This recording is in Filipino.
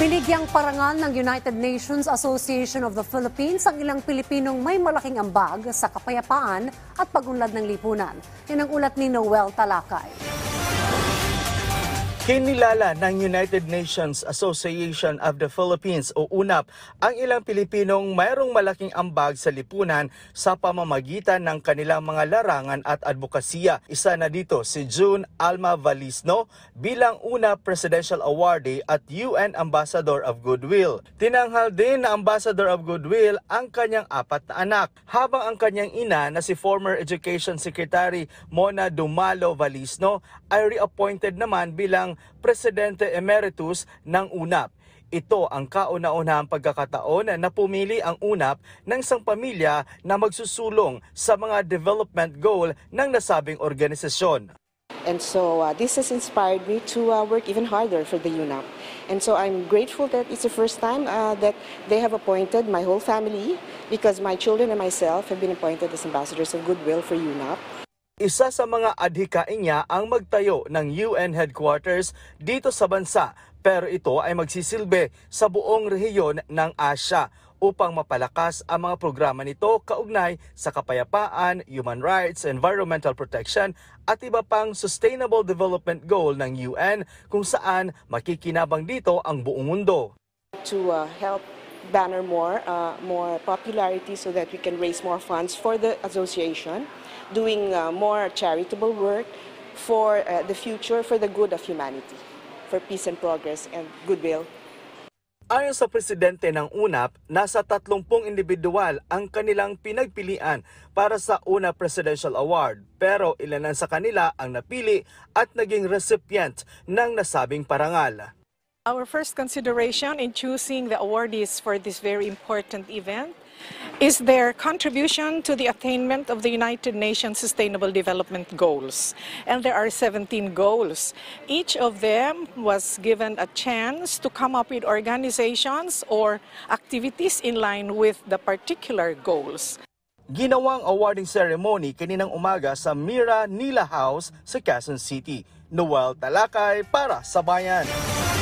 Binigyang parangal ng United Nations Association of the Philippines ang ilang Pilipinong may malaking ambag sa kapayapaan at pagunlad ng lipunan. Yan ang ulat ni Noel Talakay. Kinilala ng United Nations Association of the Philippines o UNAP ang ilang Pilipinong mayroong malaking ambag sa lipunan sa pamamagitan ng kanilang mga larangan at advokasya. Isa na dito si June Alma Valisno bilang UNAP Presidential Awardee at UN Ambassador of Goodwill. Tinanghal din na Ambassador of Goodwill ang kanyang 4 na anak, habang ang kanyang ina na si former Education Secretary Mona Dumalo Valisno ay reappointed naman bilang Presidente Emeritus ng UNAP. Ito ang kauna-unahang pagkakataon na pumili ang UNAP ng isang pamilya na magsusulong sa mga development goal ng nasabing organisasyon. And so this has inspired me to work even harder for the UNAP. And so I'm grateful that it's the first time that they have appointed my whole family, because my children and myself have been appointed as ambassadors of goodwill for UNAP. Isa sa mga adhikain niya ang magtayo ng UN headquarters dito sa bansa, pero ito ay magsisilbi sa buong rehiyon ng Asya upang mapalakas ang mga programa nito kaugnay sa kapayapaan, human rights, environmental protection at iba pang sustainable development goal ng UN kung saan makikinabang dito ang buong mundo. To help banner more popularity so that we can raise more funds for the association, doing more charitable work for the future, for the good of humanity, for peace and progress and goodwill. Ayon sa presidente ng UNAP, nasa 30 individual ang kanilang pinagpilian para sa UNAP Presidential Award, pero ilan sa kanila ang napili at naging recipient ng nasabing parangal. Our first consideration in choosing the awardees for this very important event is their contribution to the attainment of the United Nations Sustainable Development Goals. And there are 17 goals. Each of them was given a chance to come up with organizations or activities in line with the particular goals. Ginawang awarding ceremony kaninang umaga sa Mira Nila House sa Quezon City. Noel Talakay para sa Bayan.